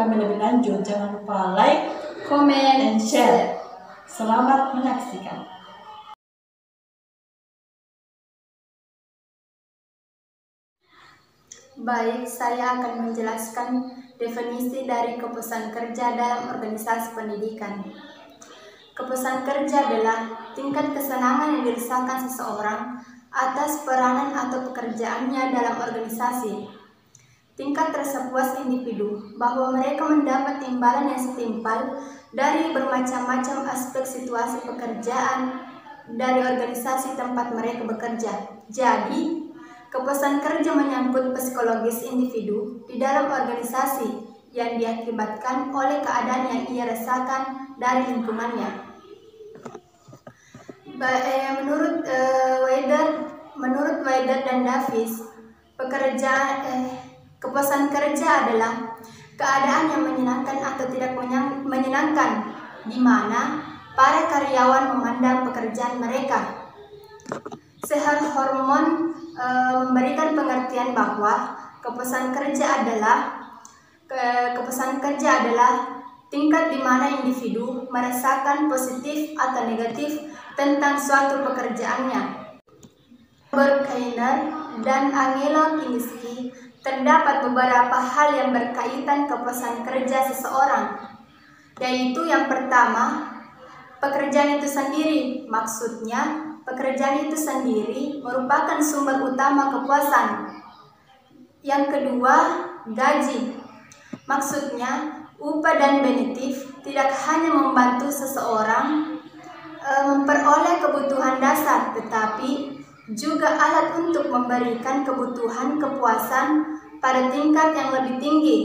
kami lebih lanjut, jangan lupa like, komen, dan share. Selamat menyaksikan. Baik, saya akan menjelaskan definisi dari kepuasan kerja dalam organisasi pendidikan. Kepuasan kerja adalah tingkat kesenangan yang dirasakan seseorang atas peranan atau pekerjaannya dalam organisasi. Tingkat rasa puas individu bahwa mereka mendapat imbalan yang setimpal dari bermacam-macam aspek situasi pekerjaan dari organisasi tempat mereka bekerja. Jadi, kepuasan kerja menyangkut psikologis individu di dalam organisasi yang diakibatkan oleh keadaan yang ia rasakan dari lingkungannya. Menurut Weider dan Davis, kepuasan kerja adalah keadaan yang menyenangkan atau tidak menyenangkan, di mana para karyawan memandang pekerjaan mereka. Sehar Hormon memberikan pengertian bahwa kepuasan kerja adalah tingkat di mana individu merasakan positif atau negatif tentang suatu pekerjaannya. Berkainer dan Angelo Kiniski, terdapat beberapa hal yang berkaitan kepuasan kerja seseorang, yaitu yang pertama, pekerjaan itu sendiri. Maksudnya, pekerjaan itu sendiri merupakan sumber utama kepuasan. Yang kedua, gaji. Maksudnya, upah dan benefit tidak hanya membantu seseorang memperoleh kebutuhan dasar, tetapi juga alat untuk memberikan kebutuhan kepuasan pada tingkat yang lebih tinggi.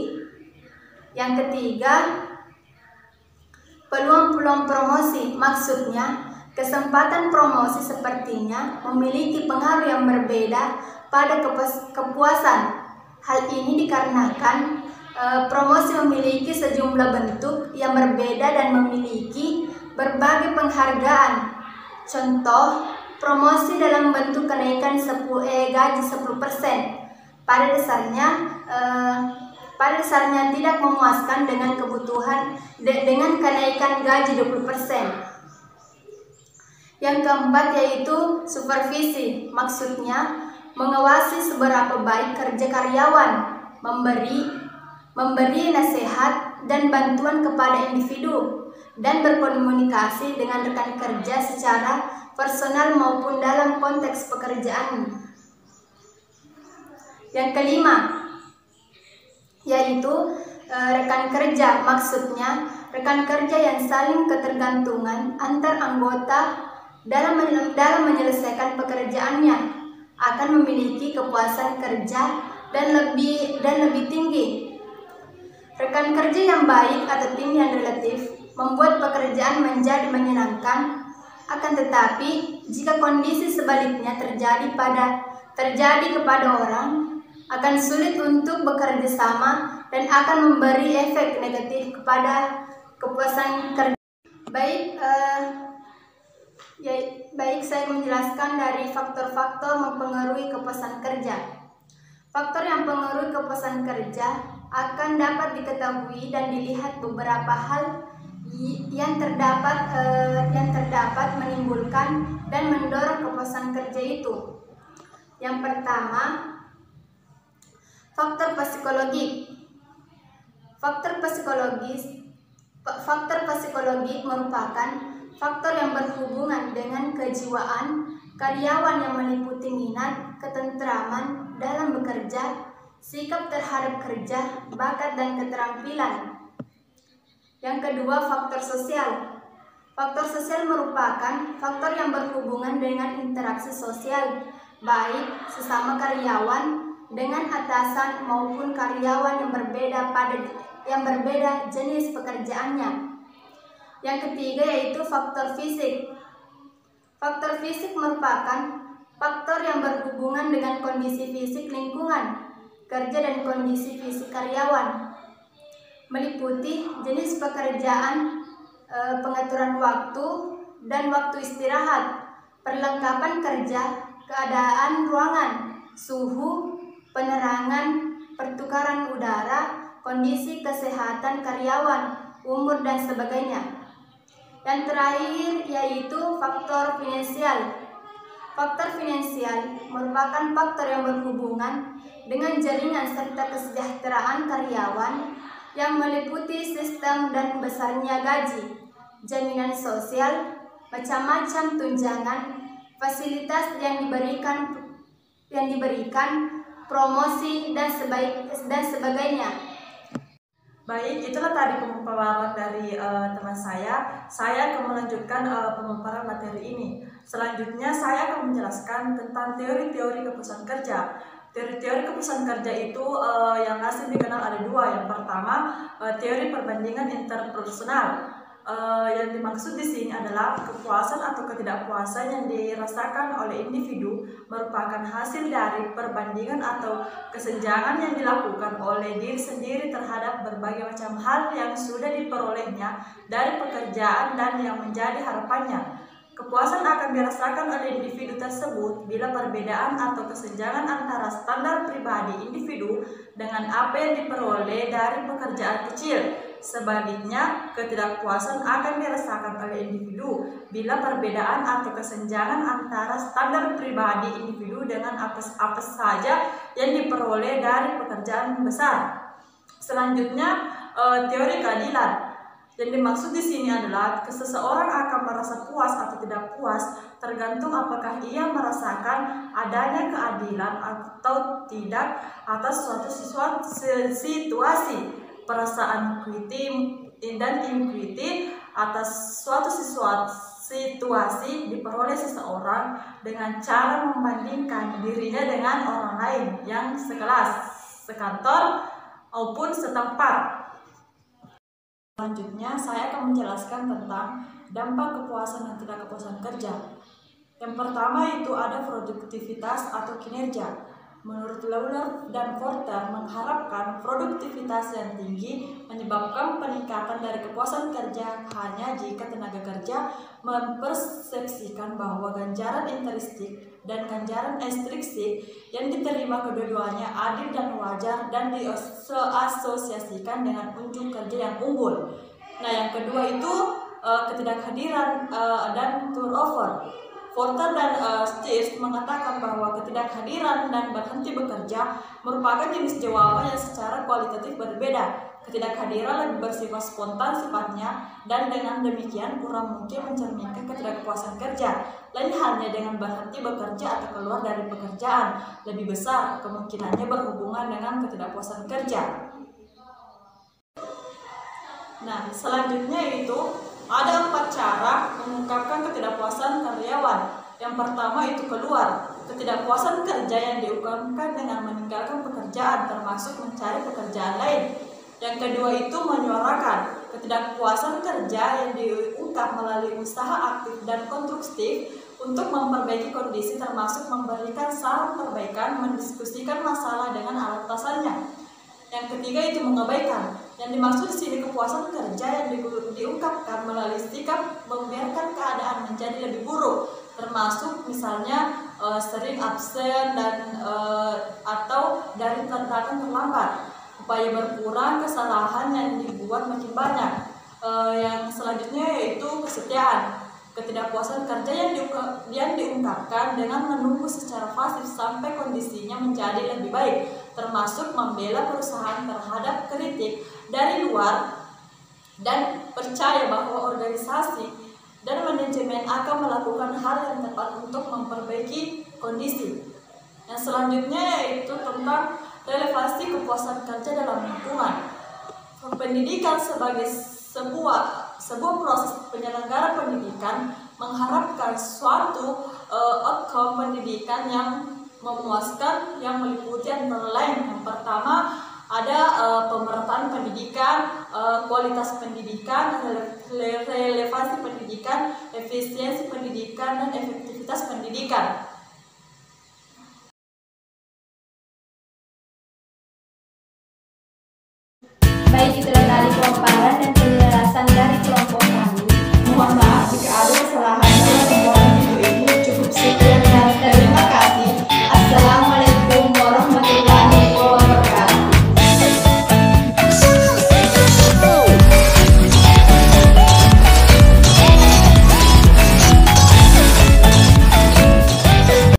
Yang ketiga, peluang-peluang promosi. Maksudnya, kesempatan promosi sepertinya memiliki pengaruh yang berbeda pada kepuasan. Hal ini dikarenakan promosi memiliki sejumlah bentuk yang berbeda dan memiliki berbagai penghargaan. Contoh, promosi dalam bentuk kenaikan gaji 10%. Pada dasarnya tidak memuaskan dengan kebutuhan dengan kenaikan gaji 20%. Yang keempat yaitu supervisi. Maksudnya mengawasi seberapa baik kerja karyawan, memberi nasihat dan bantuan kepada individu, dan berkomunikasi dengan rekan kerja secara personal maupun dalam konteks pekerjaan. Yang kelima yaitu rekan kerja. Maksudnya rekan kerja yang saling ketergantungan antar anggota dalam menyelesaikan pekerjaannya akan memiliki kepuasan kerja dan lebih tinggi. Rekan kerja yang baik atau tim yang relatif membuat pekerjaan menjadi menyenangkan. Akan tetapi, jika kondisi sebaliknya terjadi kepada orang, akan sulit untuk bekerja sama dan akan memberi efek negatif kepada kepuasan kerja. Baik, saya menjelaskan dari faktor-faktor mempengaruhi kepuasan kerja. Faktor yang mempengaruhi kepuasan kerja akan dapat diketahui dan dilihat beberapa hal yang terdapat menimbulkan dan mendorong kepuasan kerja itu. Yang pertama, faktor psikologi. Faktor psikologi merupakan faktor yang berhubungan dengan kejiwaan karyawan yang meliputi minat, ketentraman dalam bekerja, sikap terhadap kerja, bakat dan keterampilan. Yang kedua, faktor sosial. Faktor sosial merupakan faktor yang berhubungan dengan interaksi sosial, baik sesama karyawan dengan atasan maupun karyawan yang berbeda jenis pekerjaannya. Yang ketiga yaitu faktor fisik. Faktor fisik merupakan faktor yang berhubungan dengan kondisi fisik lingkungan kerja dan kondisi fisik karyawan, meliputi jenis pekerjaan, pengaturan waktu dan waktu istirahat, perlengkapan kerja, keadaan ruangan, suhu, penerangan, pertukaran udara, kondisi kesehatan karyawan, umur, dan sebagainya. Yang terakhir yaitu faktor finansial. Faktor finansial merupakan faktor yang berhubungan dengan jaringan serta kesejahteraan karyawan yang meliputi sistem dan besarnya gaji, jaminan sosial, macam-macam tunjangan, fasilitas yang diberikan, promosi, dan sebagainya. Baik, itulah tadi pemaparan dari teman saya. Saya akan melanjutkan pemaparan materi ini. Selanjutnya saya akan menjelaskan tentang teori-teori kepuasan kerja. Teori-teori kepuasan kerja itu yang asli dikenal ada dua. Yang pertama, teori perbandingan interpersonal. Yang dimaksud di sini adalah kepuasan atau ketidakpuasan yang dirasakan oleh individu merupakan hasil dari perbandingan atau kesenjangan yang dilakukan oleh diri sendiri terhadap berbagai macam hal yang sudah diperolehnya dari pekerjaan dan yang menjadi harapannya. Kepuasan akan dirasakan oleh individu tersebut bila perbedaan atau kesenjangan antara standar pribadi individu dengan apa yang diperoleh dari pekerjaan kecil. Sebaliknya, ketidakpuasan akan dirasakan oleh individu bila perbedaan atau kesenjangan antara standar pribadi individu dengan apa saja yang diperoleh dari pekerjaan besar. Selanjutnya, teori keadilan. Yang dimaksud di sini adalah seseorang akan merasa puas atau tidak puas tergantung apakah ia merasakan adanya keadilan atau tidak atas suatu situasi. Perasaan equity dan inequity atas suatu situasi diperoleh seseorang dengan cara membandingkan dirinya dengan orang lain yang sekelas, sekantor, maupun setempat. Selanjutnya, saya akan menjelaskan tentang dampak kepuasan dan tidak kepuasan kerja. Yang pertama itu ada produktivitas atau kinerja. Menurut Lawler dan Porter mengharapkan produktivitas yang tinggi menyebabkan peningkatan dari kepuasan kerja hanya jika tenaga kerja mempersepsikan bahwa ganjaran intrinsik dan ganjaran ekstrinsik yang diterima kedua-duanya adil dan wajar dan diasosiasikan dengan unjuk kerja yang unggul. Nah, yang kedua itu ketidakhadiran dan turnover. Porter dan Stiers mengatakan bahwa ketidakhadiran dan berhenti bekerja merupakan jenis jawaban yang secara kualitatif berbeda. Ketidakhadiran lebih bersifat spontan sifatnya dan dengan demikian kurang mungkin mencerminkan ketidakpuasan kerja. Lain halnya dengan berhenti bekerja atau keluar dari pekerjaan, lebih besar kemungkinannya berhubungan dengan ketidakpuasan kerja. Nah, selanjutnya itu ada 4 cara mengungkapkan ketidakpuasan karyawan. Yang pertama itu keluar. Ketidakpuasan kerja yang diungkapkan dengan meninggalkan pekerjaan termasuk mencari pekerjaan lain. Yang kedua itu menyuarakan. Ketidakpuasan kerja yang diungkap melalui usaha aktif dan konstruktif untuk memperbaiki kondisi termasuk memberikan saran perbaikan, mendiskusikan masalah dengan atasannya. Yang ketiga itu mengabaikan. Yang dimaksud di sini kepuasan kerja yang diungkapkan melalui sikap membiarkan keadaan menjadi lebih buruk, termasuk misalnya sering absen dan atau dari datang terlambat, upaya berkurang kesalahan yang dibuat makin banyak. Yang selanjutnya yaitu kesetiaan. Ketidakpuasan kerja yang diungkapkan dengan menunggu secara pasif sampai kondisinya menjadi lebih baik, termasuk membela perusahaan terhadap kritik dari luar dan percaya bahwa organisasi dan manajemen akan melakukan hal yang tepat untuk memperbaiki kondisi. Yang selanjutnya yaitu tentang relevansi kepuasan kerja dalam lingkungan. Pendidikan sebagai sebuah proses penyelenggara pendidikan mengharapkan suatu outcome pendidikan yang memuaskan yang meliputi antara lain. Yang pertama ada pemerataan pendidikan, kualitas pendidikan, relevansi pendidikan, efisiensi pendidikan, dan efektivitas pendidikan. Baik, itulah tadi pemaparan dan penjelasan dari kelompok kami. Mohon maaf jika